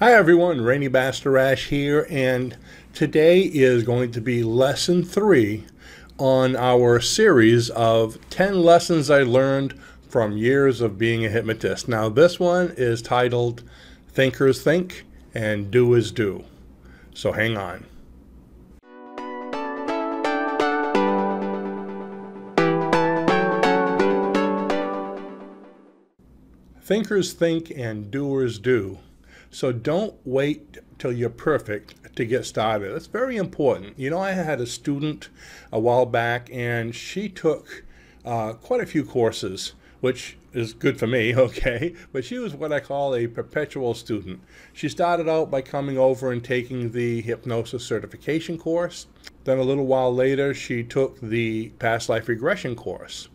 Hi everyone, Rene Bastarache here, and today is going to be lesson 3 on our series of 10 lessons I learned from years of being a hypnotist. Now this one is titled Thinkers Think and Doers Do. So hang on. Thinkers think and doers do. So don't wait till you're perfect to get started. It's very important. You know, I had a student a while back and she took quite a few courses, which is good for me, okay? But she was what I call a perpetual student. She started out by coming over and taking the hypnosis certification course. Then a little while later, she took the past life regression course.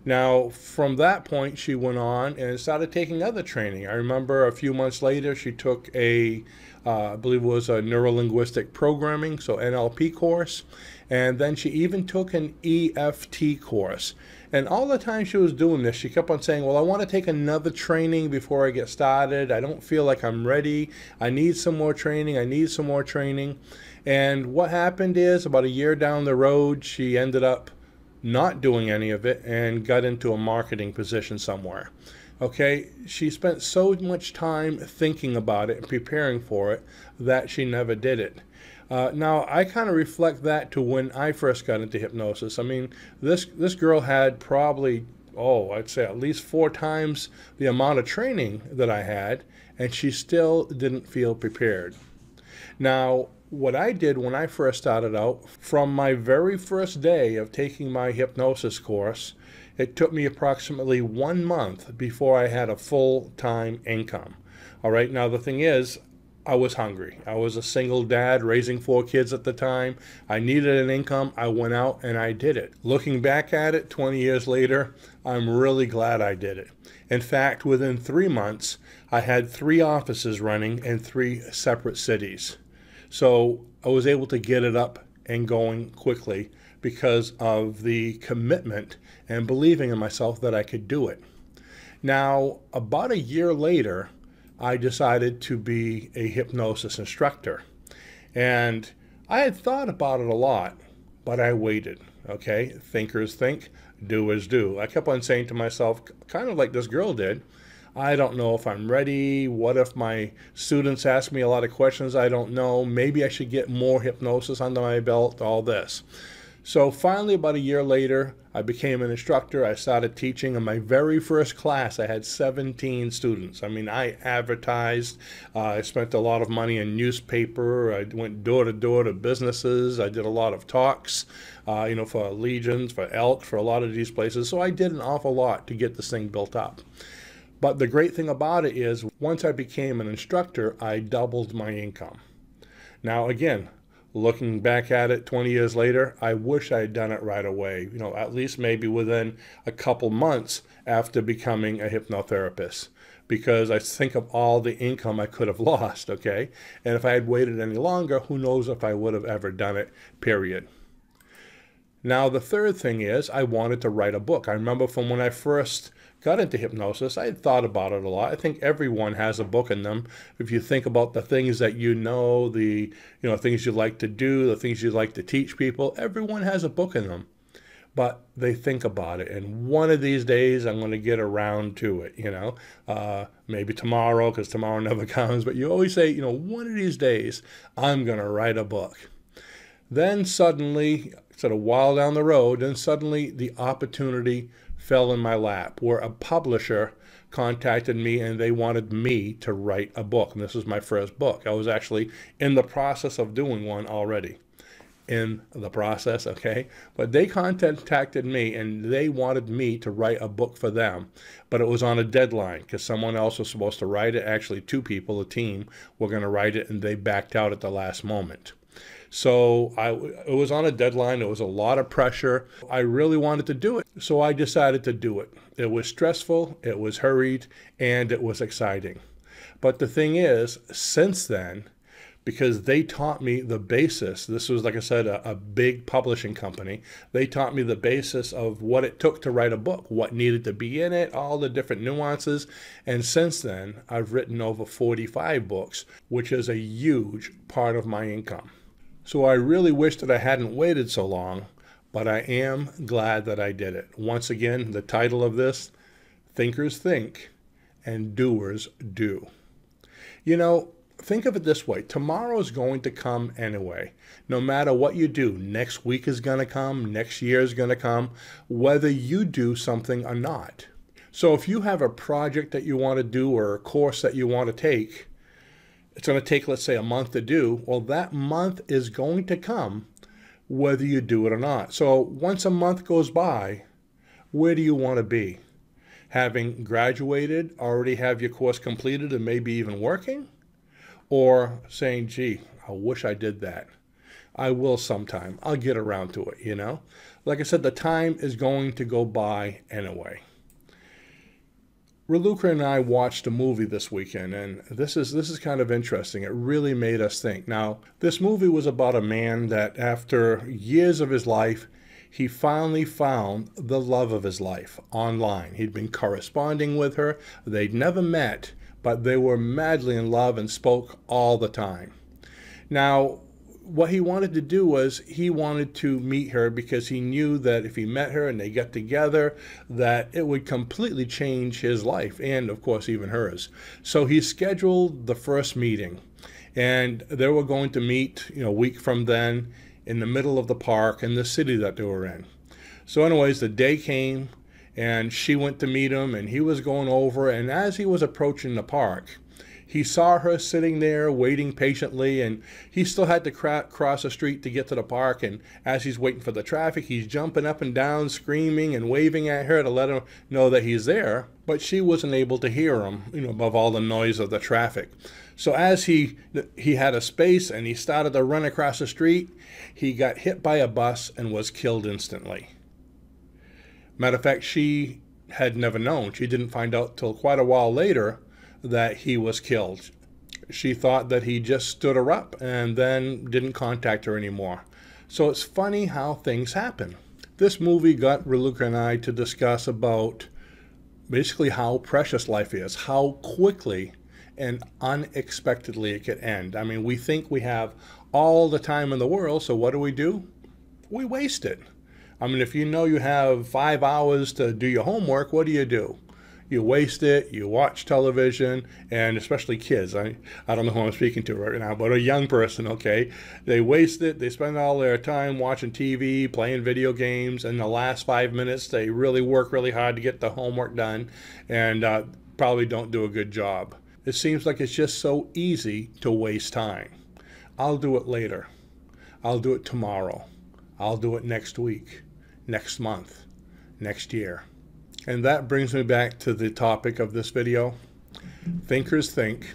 Now, from that point, she went on and started taking other training. I remember a few months later, she took I believe it was a neuro-linguistic programming, so NLP course. And then she even took an EFT course. And all the time she was doing this, she kept on saying, well, I want to take another training before I get started. I don't feel like I'm ready. I need some more training. I need some more training. And what happened is, about a year down the road, she ended up not doing any of it and got into a marketing position somewhere. Okay, she spent so much time thinking about it and preparing for it that she never did it. Now, I kind of reflect that to when I first got into hypnosis. I mean, this girl had probably, I'd say at least 4 times the amount of training that I had, and she still didn't feel prepared. Now, what I did when I first started out, from my very first day of taking my hypnosis course, it took me approximately 1 month before I had a full-time income. All right, now the thing is, I was hungry. I was a single dad raising 4 kids at the time. I needed an income. I went out and I did it. Looking back at it 20 years later, I'm really glad I did it. In fact, within 3 months, I had 3 offices running in 3 separate cities. So I was able to get it up and going quickly because of the commitment and believing in myself that I could do it. Now, about a year later, I decided to be a hypnosis instructor. And I had thought about it a lot, but I waited, okay? Thinkers think, doers do. I kept on saying to myself, kind of like this girl did, I don't know if I'm ready. What if my students ask me a lot of questions I don't know? Maybe I should get more hypnosis under my belt, all this. So finally, about a year later, I became an instructor. I started teaching. In my very first class, I had 17 students. I mean, I advertised. I spent a lot of money in newspaper. I went door to door to businesses. I did a lot of talks, for Legions, for Elk, for a lot of these places. So I did an awful lot to get this thing built up. But the great thing about it is, once I became an instructor, I doubled my income. Now, again, looking back at it 20 years later, I wish I had done it right away, at least maybe within a couple months after becoming a hypnotherapist, because I think of all the income I could have lost, okay? And if I had waited any longer, who knows if I would have ever done it, period. Now, the third thing is, I wanted to write a book. I remember from when I first got into hypnosis, I had thought about it a lot. I think everyone has a book in them. If you think about the things that the things you like to do, the things you like to teach people, everyone has a book in them. But they think about it, and one of these days I'm going to get around to it, maybe tomorrow, because tomorrow never comes. But you always say, one of these days I'm going to write a book. Then suddenly, sort of while down the road, and suddenly the opportunity fell in my lap where a publisher contacted me and they wanted me to write a book. And this was my first book. I was actually in the process of doing one already. In the process, okay? But they contacted me and they wanted me to write a book for them. But it was on a deadline because someone else was supposed to write it. Actually, 2 people, a team, were going to write it, and they backed out at the last moment. So it was on a deadline. It was a lot of pressure. I really wanted to do it. So I decided to do it. It was stressful, it was hurried, and it was exciting. But the thing is, since then, because they taught me the basis. This was, like I said, a big publishing company. They taught me the basis of what it took to write a book, what needed to be in it, all the different nuances. And since then, I've written over 45 books, which is a huge part of my income. So I really wish that I hadn't waited so long, but I am glad that I did it. Once again, the title of this, Thinkers Think and Doers Do. You know, think of it this way. Tomorrow is going to come anyway. No matter what you do, next week is going to come, next year is going to come, whether you do something or not. So if you have a project that you want to do or a course that you want to take, it's going to take, let's say, a month to do. Well, that month is going to come whether you do it or not. So once a month goes by, where do you want to be? Having graduated, already have your course completed and maybe even working? Or saying, gee, I wish I did that. I will sometime. I'll get around to it, you know? Like I said, the time is going to go by anyway. Raluca and I watched a movie this weekend, and this is kind of interesting. It really made us think. Now, this movie was about a man that after years of his life, he finally found the love of his life online. He'd been corresponding with her. They'd never met, but they were madly in love and spoke all the time. Now, what he wanted to do was he wanted to meet her because he knew that if he met her and they got together, that it would completely change his life and, of course, even hers. So he scheduled the first meeting, and they were going to meet, a week from then in the middle of the park in the city that they were in. So anyways, the day came, and she went to meet him, and he was going over, and as he was approaching the park, he saw her sitting there waiting patiently, and he still had to cross the street to get to the park. And as he's waiting for the traffic, he's jumping up and down, screaming and waving at her to let her know that he's there. But she wasn't able to hear him, above all the noise of the traffic. So as he had a space and he started to run across the street, he got hit by a bus and was killed instantly. Matter of fact, she had never known. She didn't find out till quite a while later that he was killed. She thought that he just stood her up and then didn't contact her anymore. So it's funny how things happen. This movie got Raluca and I to discuss about basically how precious life is, how quickly and unexpectedly it could end. I mean, we think we have all the time in the world, so what do? We waste it. I mean, if you know you have 5 hours to do your homework, what do? You waste it, you watch television, and especially kids. I don't know who I'm speaking to right now, but a young person, okay? They waste it, they spend all their time watching TV, playing video games, and the last 5 minutes they really work really hard to get the homework done, and probably don't do a good job. It seems like it's just so easy to waste time. I'll do it later. I'll do it tomorrow. I'll do it next week, next month, next year. And that brings me back to the topic of this video. Thinkers think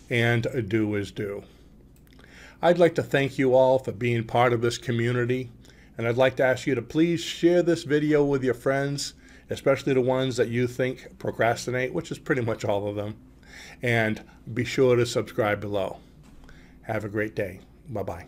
and doers do. I'd like to thank you all for being part of this community. And I'd like to ask you to please share this video with your friends, especially the ones that you think procrastinate, which is pretty much all of them. And be sure to subscribe below. Have a great day. Bye-bye.